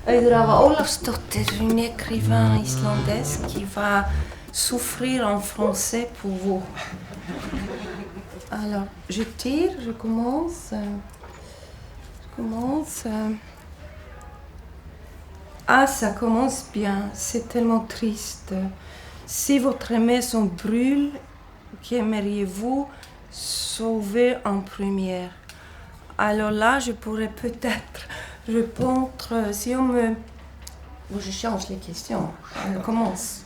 Auður Ólafsdóttir, une écrivain islandaise qui va souffrir en français pour vous. Alors, je tire, je commence. Ah, ça commence bien, c'est tellement triste. Si votre maison brûle, qu'aimeriez-vous sauver en première? Alors là, je pourrais peut-être répondre, si on me... Bon, je change les questions, on commence.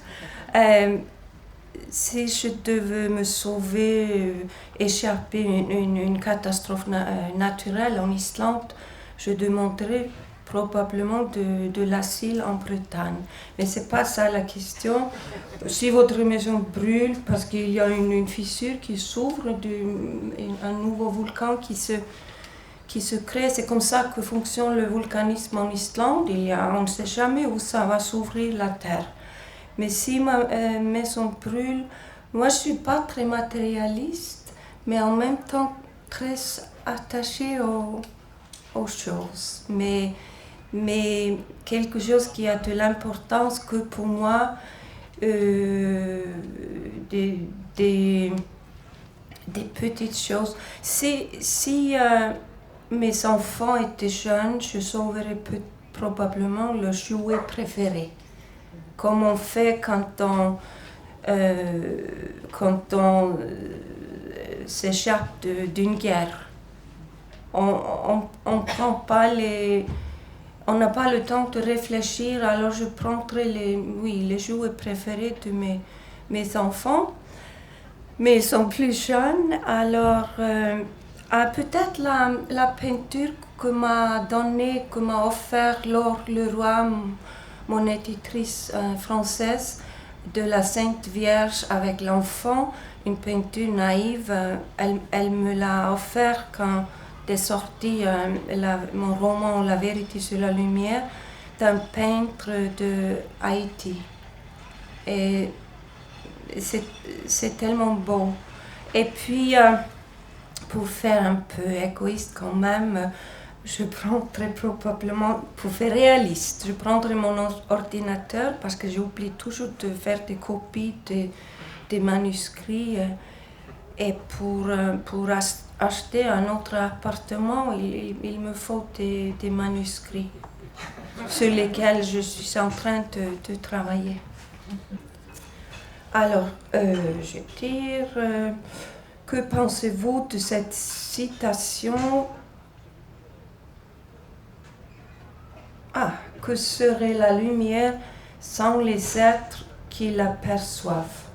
Si je devais me sauver, échapper une catastrophe naturelle en Islande, je demanderais probablement de l'asile en Bretagne. Mais c'est pas ça la question. Si votre maison brûle parce qu'il y a une fissure qui s'ouvre, un nouveau volcan qui se crée, c'est comme ça que fonctionne le volcanisme en Islande. On ne sait jamais où ça va s'ouvrir la terre. Mais si ma maison brûle, moi je suis pas très matérialiste, mais en même temps très attachée aux choses. Mais quelque chose qui a de l'importance que pour moi, des petites choses. Si mes enfants étaient jeunes, je sauverais probablement leur jouet préféré. Comme on fait quand on s'échappe d'une guerre. On n'a pas le temps de réfléchir, alors je prendrai les jouets préférés de mes enfants, mais ils sont plus jeunes, alors peut-être la peinture que m'a offert Laure Leroy, mon éditrice française, de la Sainte Vierge avec l'enfant, une peinture naïve. Elle me l'a offert quand est sorti mon roman La vérité sur la lumière, d'un peintre de Haïti. Et c'est tellement beau. Et puis, pour faire un peu égoïste quand même, je prendrai probablement, pour faire réaliste, je prendrai mon ordinateur parce que j'oublie toujours de faire des copies des manuscrits. Et pour acheter un autre appartement, il me faut des manuscrits sur lesquels je suis en train de travailler. Alors, je tire. Que pensez-vous de cette citation? Que serait la lumière sans les êtres qui la perçoivent?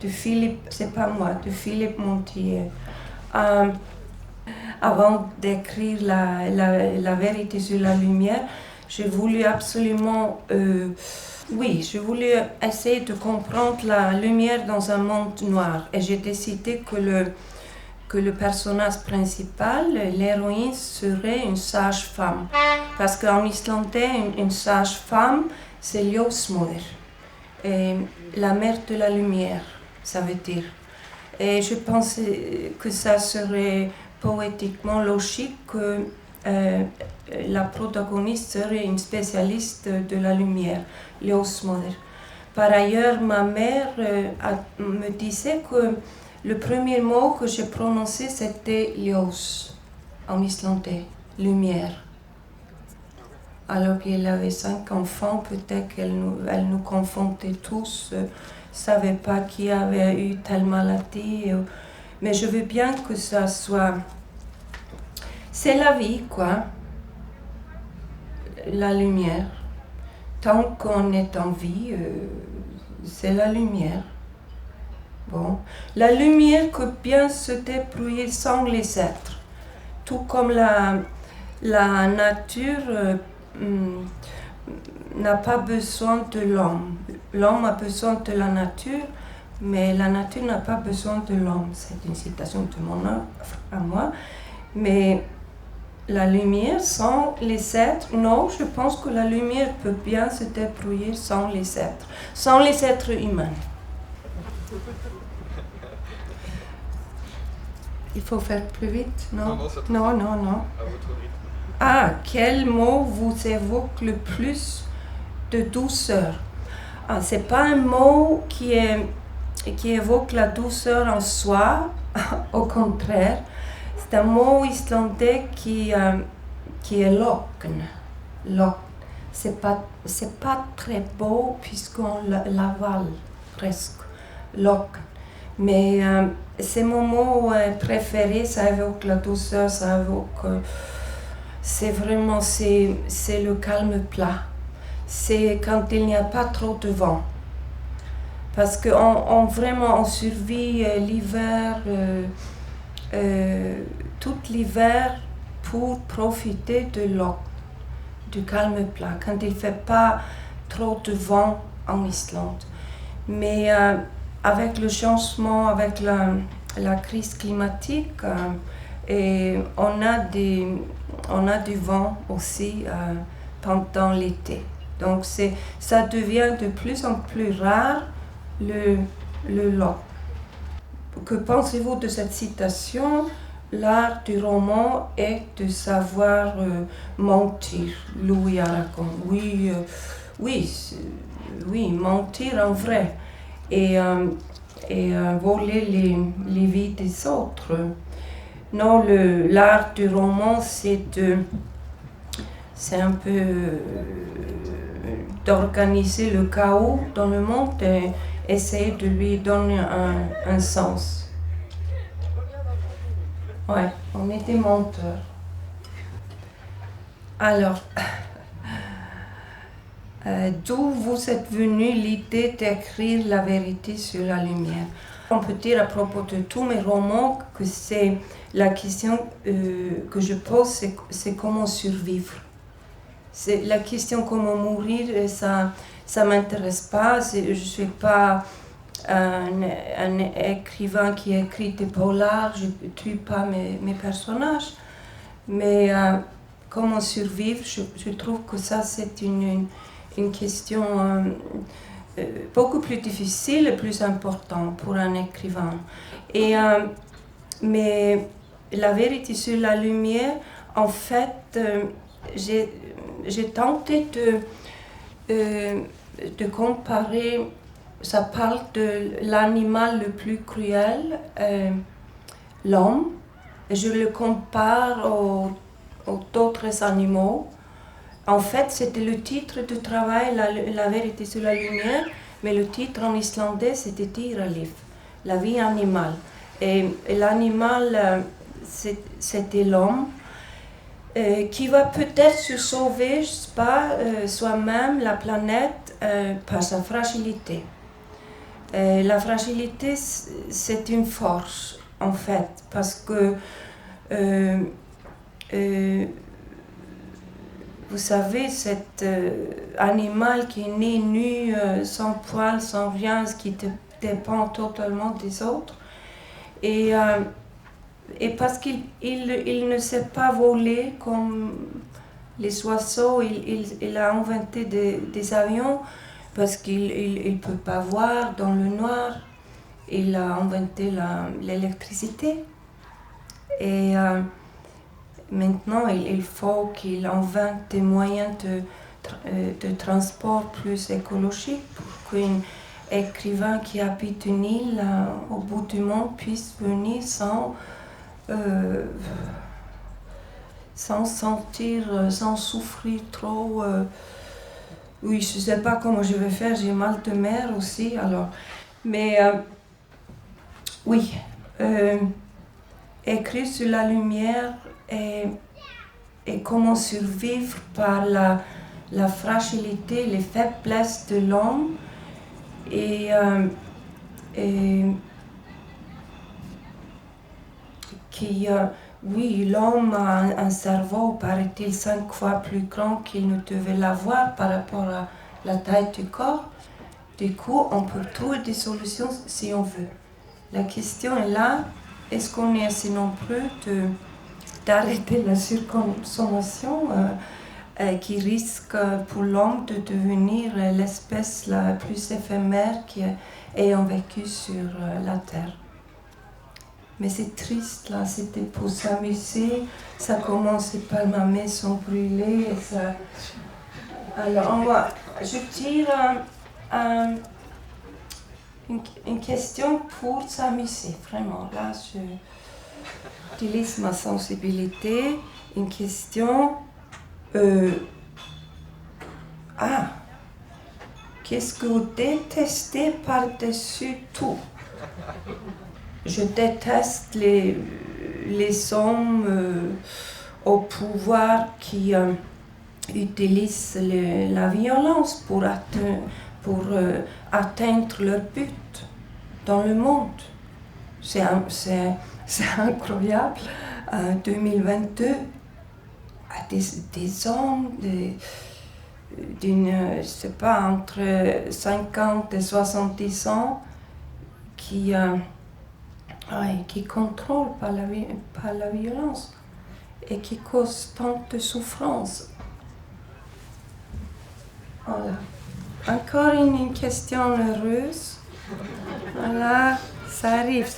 De Philippe, c'est pas moi, de Philippe Montier. Avant d'écrire la vérité sur la lumière, j'ai voulu absolument, je voulais essayer de comprendre la lumière dans un monde noir. Et j'ai décidé que le personnage principal, l'héroïne, serait une sage-femme. Parce qu'en islandais, une sage-femme, c'est ljósmóðir, la mère de la lumière, ça veut dire. Et je pensais que ça serait poétiquement logique que la protagoniste serait une spécialiste de la lumière, ljósmóðir. Par ailleurs, ma mère me disait que le premier mot que j'ai prononcé, c'était ljós, en islandais, lumière. Alors qu'elle avait 5 enfants, peut-être qu'elle nous confondait tous, ne savait pas qui avait eu telle maladie. Mais je veux bien que ça soit... C'est la vie, quoi. La lumière. Tant qu'on est en vie, c'est la lumière. Bon. La lumière peut bien se débrouiller sans les êtres. Tout comme la nature n'a pas besoin de l'homme. L'homme a besoin de la nature, mais la nature n'a pas besoin de l'homme. C'est une citation de mon œuvre à moi. Mais la lumière sans les êtres, non, je pense que la lumière peut bien se débrouiller sans les êtres humains. Il faut faire plus vite, non? Non. Non. À votre rythme. Ah, quel mot vous évoque le plus de douceur? Ah, c'est pas un mot qui évoque la douceur en soi, au contraire. C'est un mot islandais qui est logn. C'est pas très beau puisqu'on l'avale presque, logn. Mais c'est mon mot préféré, ça évoque la douceur, ça évoque... c'est vraiment, c'est le calme plat. C'est quand il n'y a pas trop de vent. Parce qu'on vraiment on survit l'hiver, tout l'hiver pour profiter de l'eau, du calme plat, quand il ne fait pas trop de vent en Islande. Mais avec le changement, avec la crise climatique, et on a du vent aussi pendant l'été. Donc ça devient de plus en plus rare le lac. Que pensez-vous de cette citation? L'art du roman est de savoir mentir, Louis Aragon. Oui, mentir en vrai et voler les vies des autres. Non, l'art du roman, c'est un peu d'organiser le chaos dans le monde et essayer de lui donner un sens. Ouais, on est des menteurs. Alors, d'où vous êtes venu l'idée d'écrire la vérité sur la lumière? On peut dire à propos de tous mes romans que c'est la question que je pose, c'est comment survivre. C'est la question comment mourir, ça m'intéresse pas. Je suis pas un écrivain qui écrit des polars, je ne tue pas mes personnages. Mais comment survivre, je trouve que ça c'est une question beaucoup plus difficile et plus importante pour un écrivain. Mais la vérité sur la lumière, en fait, j'ai tenté de comparer, ça parle de l'animal le plus cruel, l'homme. Je le compare aux d'autres animaux. En fait, c'était le titre du travail, la vérité sur la lumière, mais le titre en islandais, c'était Dýralíf, la vie animale. Et l'animal, c'était l'homme, qui va peut-être se sauver, je sais pas, soi-même, la planète, par sa fragilité. La fragilité, c'est une force, en fait, parce que vous savez, cet animal qui est né nu, sans poils, sans rien, qui dépend totalement des autres, et parce qu'il ne sait pas voler comme les oiseaux, il a inventé des avions parce qu'il ne peut pas voir dans le noir. Il a inventé l'électricité. Et maintenant, il faut qu'il invente des moyens de transport plus écologiques pour qu'un écrivain qui habite une île au bout du monde puisse venir sans sentir, sans souffrir trop. Oui, je ne sais pas comment je vais faire, j'ai mal de mer aussi, alors. Mais oui, écrire sur la lumière et comment survivre par la fragilité, les faiblesses de l'homme et oui, l'homme a un cerveau, paraît-il, 5 fois plus grand qu'il ne devait l'avoir par rapport à la taille du corps. Du coup, on peut trouver des solutions si on veut. La question est là, est-ce qu'on est assez nombreux d'arrêter la surconsommation qui risque pour l'homme de devenir l'espèce la plus éphémère qui ayant vécu sur la Terre? Mais c'est triste là, c'était pour s'amuser. Ça commençait par ma maison brûlée. Et ça... Alors, je tire une question pour s'amuser, vraiment. Là, j'utilise ma sensibilité. Une question. Qu'est-ce que vous détestez par-dessus tout? Je déteste les hommes au pouvoir qui utilisent la violence pour atteindre leur but dans le monde. C'est incroyable. En 2022, des hommes je sais pas, entre 50 et 70 ans qui contrôlent par la violence et qui causent tant de souffrance. Voilà. Encore une question heureuse. Voilà, ça arrive.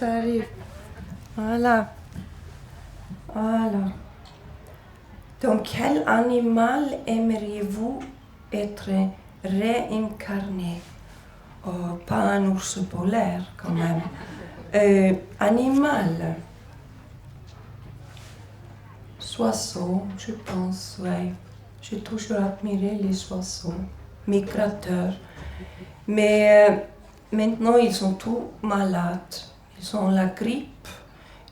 Voilà. Donc, quel animal aimeriez-vous être réincarné? Oh, pas un ours polaire, quand même. Animal. Oiseaux, je pense, ouais. J'ai toujours admiré les oiseaux, migrateurs. Mais maintenant, ils sont tous malades. Ils ont la grippe.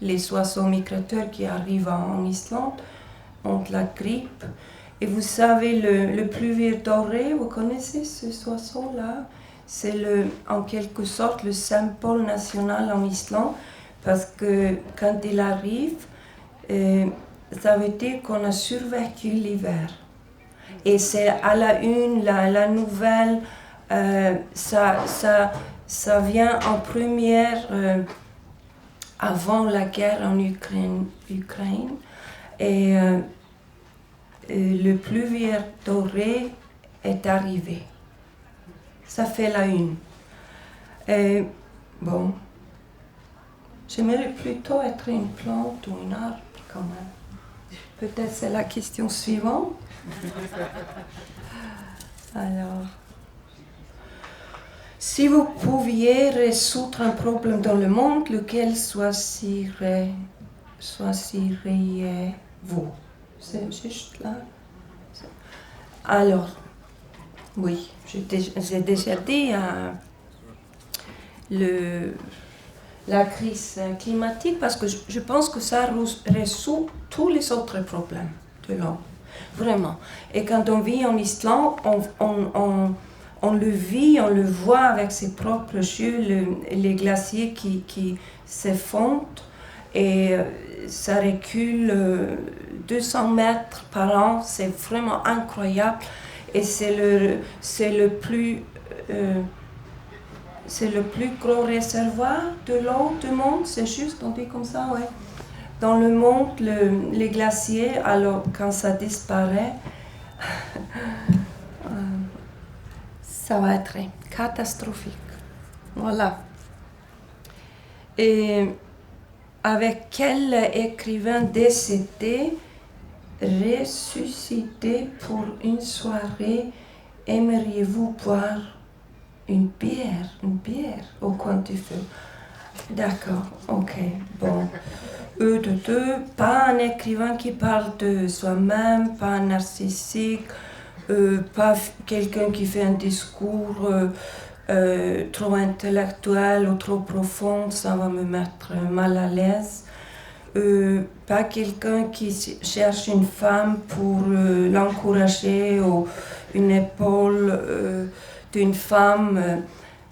Les oiseaux migrateurs qui arrivent en Islande ont la grippe. Et vous savez, le pluvier doré, vous connaissez ce oiseau-là? C'est en quelque sorte le symbole national en Islande, parce que quand il arrive, ça veut dire qu'on a survécu l'hiver. Et c'est à la une, la nouvelle, ça vient en première avant la guerre en Ukraine. Et le pluvier doré est arrivé. Ça fait la une. Et bon, j'aimerais plutôt être une plante ou un arbre quand même. Peut-être c'est la question suivante. Alors, si vous pouviez résoudre un problème dans le monde, lequel choisiriez-vous? C'est juste là. Alors, oui, j'ai déjà dit la crise climatique, parce que je pense que ça résout tous les autres problèmes de l'homme, vraiment. Et quand on vit en Islande, on le vit, on le voit avec ses propres yeux, les glaciers qui s'effondrent, et ça recule 200 mètres par an, c'est vraiment incroyable. Et c'est le plus gros réservoir de l'eau du monde, c'est juste, on dit comme ça, ouais. Dans le monde, les glaciers, alors quand ça disparaît, ça va être catastrophique. Voilà. Et avec quel écrivain décédé ressuscité pour une soirée aimeriez-vous boire une bière au coin du feu? D'accord, ok, bon. Pas un écrivain qui parle de soi-même, pas un narcissique, pas quelqu'un qui fait un discours trop intellectuel ou trop profond, ça va me mettre mal à l'aise. Pas quelqu'un qui cherche une femme pour l'encourager ou une épaule d'une femme,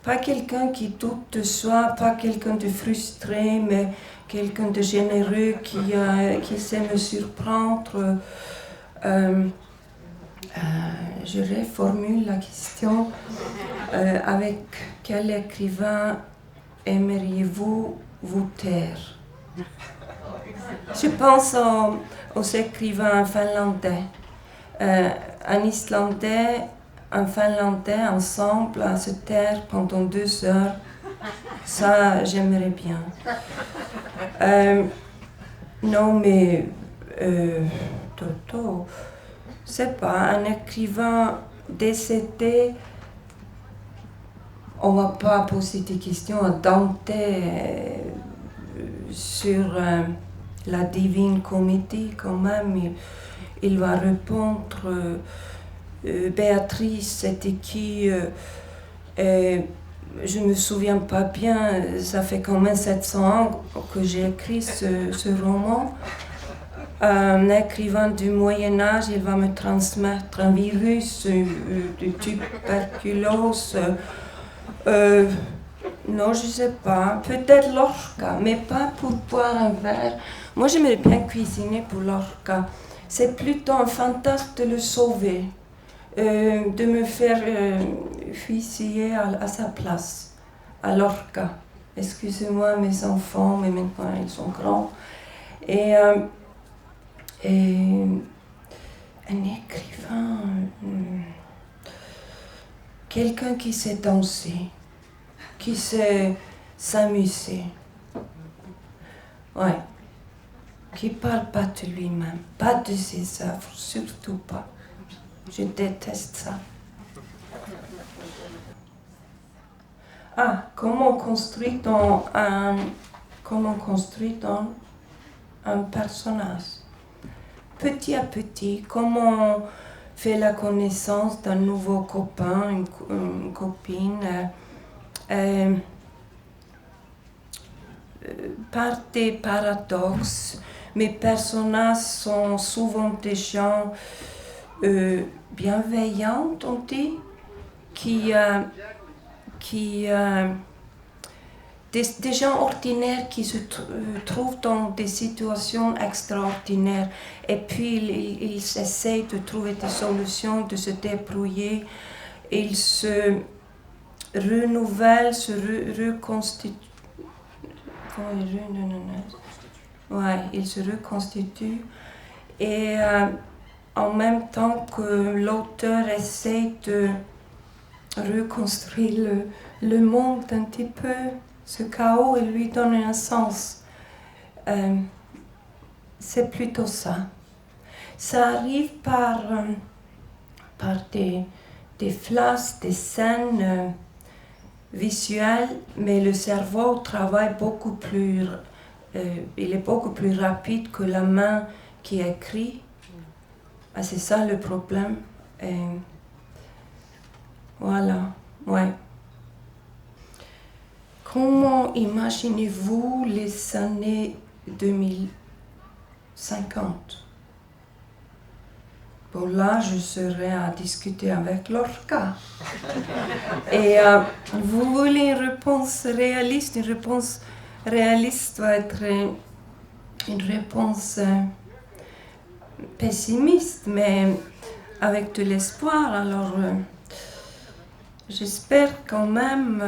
pas quelqu'un qui doute de soi, pas quelqu'un de frustré, mais quelqu'un de généreux qui sait me surprendre. Je reformule la question. Avec quel écrivain aimeriez-vous vous taire? Je pense aux écrivains finlandais. Un Islandais, un Finlandais ensemble à se taire pendant 2 heures. Ça, j'aimerais bien. Non, mais Toto, c'est pas un écrivain décédé. On va pas poser des questions à Dante sur la Divine Comédie quand même. Il va répondre Béatrice, c'était qui je me souviens pas bien, ça fait quand même 700 ans que j'ai écrit ce roman. Un écrivain du Moyen-Âge, il va me transmettre un virus de tuberculose. Non, je sais pas. Peut-être Lorca, mais pas pour boire un verre. Moi, j'aimerais bien cuisiner pour Lorca. C'est plutôt un fantasme de le sauver, de me faire fusiller à sa place, à Lorca. Excusez-moi, mes enfants, mais maintenant ils sont grands. Et un écrivain, quelqu'un qui sait danser, qui sait s'amuser. Ouais. Qui parle pas de lui-même, pas de ses œuvres, surtout pas. Je déteste ça. Ah, comment construit-on un personnage? Petit à petit, comment on fait la connaissance d'un nouveau copain, une copine, par des paradoxes. Mes personnages sont souvent des gens bienveillants, on dit, des gens ordinaires qui se trouvent dans des situations extraordinaires et puis ils essayent de trouver des solutions, de se débrouiller. Ils se renouvellent, se reconstituent. Ouais, ils se reconstituent et en même temps que l'auteur essaie de reconstruire le monde un petit peu, ce chaos, et lui donne un sens. C'est plutôt ça. Ça arrive par des flashs, des scènes visuelles, mais le cerveau travaille beaucoup plus. Il est beaucoup plus rapide que la main qui écrit. Ah, c'est ça le problème. Voilà, ouais. Comment imaginez-vous les années 2050? Bon, là, je serai à discuter avec Lorca. Et vous voulez une réponse réaliste? Une réponse réaliste doit être une réponse pessimiste, mais avec de l'espoir. Alors, j'espère quand même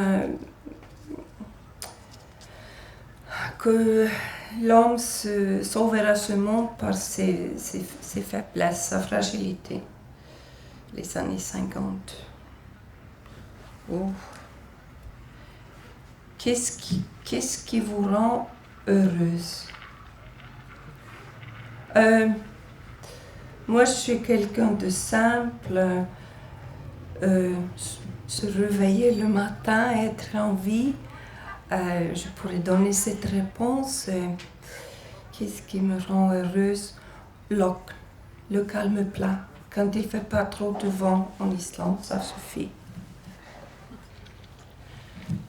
que l'homme sauvera ce monde par ses faiblesses, sa fragilité. Les années 50. Oh. Qu'est-ce qui vous rend heureuse? Moi, je suis quelqu'un de simple. Se réveiller le matin, être en vie. Je pourrais donner cette réponse. Qu'est-ce qui me rend heureuse? Le calme plat. Quand il ne fait pas trop de vent en Islande, ça suffit.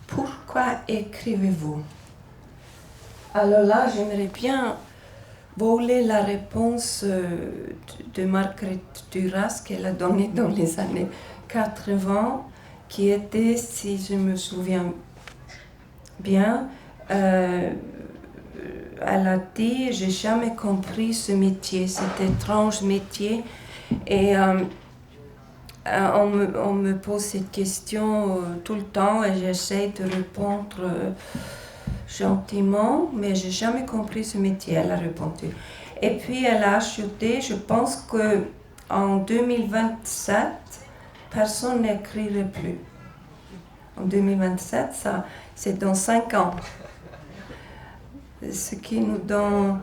Pourquoi écrivez-vous? Alors là, j'aimerais bien voler la réponse de Marguerite Duras qu'elle a donnée dans les années 80, qui était, si je me souviens bien, elle a dit « J'ai jamais compris ce métier, cet étrange métier ». Et on me pose cette question tout le temps et j'essaie de répondre gentiment, mais j'ai jamais compris ce métier, elle a répondu. Et puis elle a ajouté, je pense qu'en 2027, personne n'écrirait plus. en 2027, ça, c'est dans 5 ans. Ce qui nous donne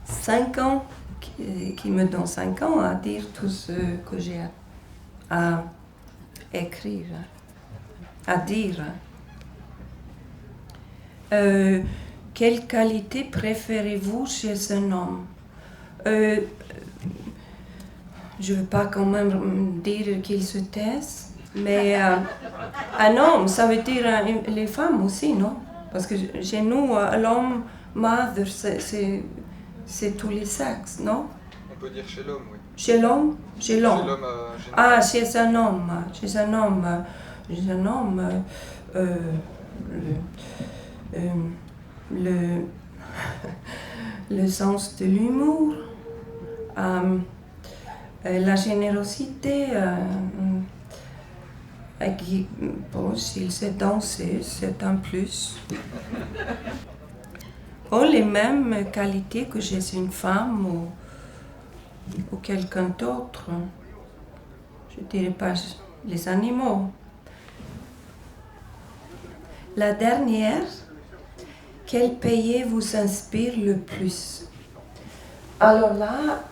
5 ans, qui me donne 5 ans à dire tout ce que j'ai à écrire, à dire. Quelle qualité préférez-vous chez un homme? Je ne veux pas quand même dire qu'il se taise, mais un homme, ça veut dire les femmes aussi, non? Parce que chez nous, l'homme, mother, c'est tous les sexes, non? On peut dire chez l'homme, oui. Chez l'homme? Chez l'homme. Chez l'homme, Ah, chez un homme. Chez un homme. Chez un homme. Le sens de l'humour, la générosité, bon, s'il sait danser, c'est un plus. Ont les mêmes qualités que chez une femme ou quelqu'un d'autre. Je ne dirais pas les animaux. La dernière, quel pays vous inspire le plus? Alors là,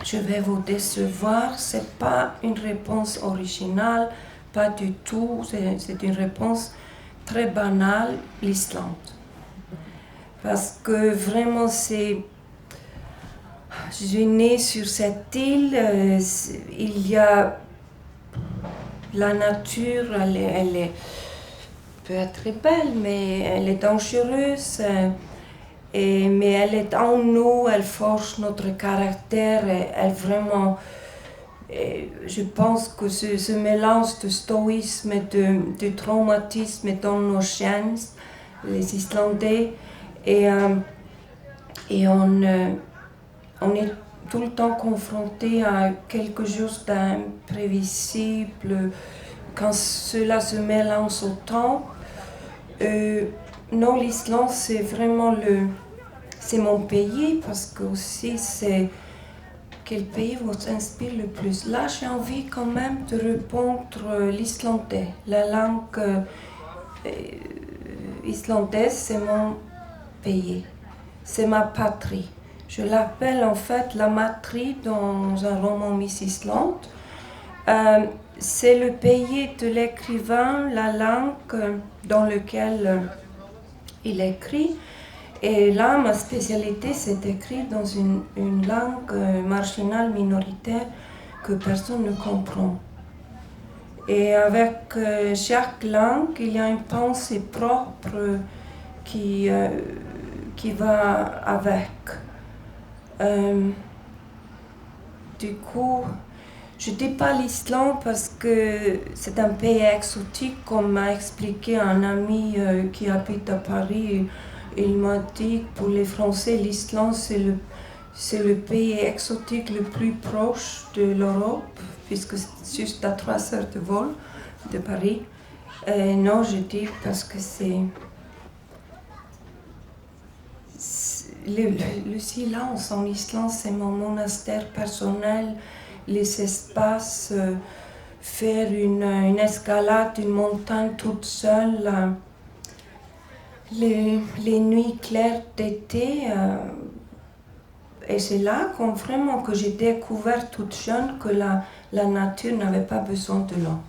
je vais vous décevoir, ce n'est pas une réponse originale, pas du tout, c'est une réponse très banale, l'Islande. Parce que vraiment, je suis née sur cette île, il y a la nature, elle peut être belle, mais elle est dangereuse, mais elle est en nous, elle forge notre caractère, elle vraiment, je pense que ce mélange de stoïsme et de traumatisme est dans nos chaînes, les Islandais, et on est tout le temps confronté à quelque chose d'imprévisible. Quand cela se mélange autant, non, l'Islande, c'est vraiment c'est mon pays, parce que aussi, c'est quel pays vous inspire le plus. Là, j'ai envie quand même de répondre l'islandais. La langue islandaise, c'est mon pays, c'est ma patrie. Je l'appelle en fait la matrie dans un roman Miss Island. C'est le pays de l'écrivain, la langue dans laquelle il écrit. Et là, ma spécialité, c'est d'écrire dans une langue marginale, minoritaire, que personne ne comprend. Et avec chaque langue, il y a une pensée propre qui va avec. Du coup, je ne dis pas l'Islande parce que c'est un pays exotique, comme m'a expliqué un ami qui habite à Paris. Il m'a dit que pour les Français, l'Islande, c'est le pays exotique le plus proche de l'Europe, puisque c'est juste à 3 heures de vol de Paris. Non, je dis parce que c'est le silence en Islande, c'est mon monastère personnel, les espaces, faire une escalade, une montagne toute seule, les nuits claires d'été. Et c'est là vraiment que j'ai découvert toute jeune que la nature n'avait pas besoin de l'homme.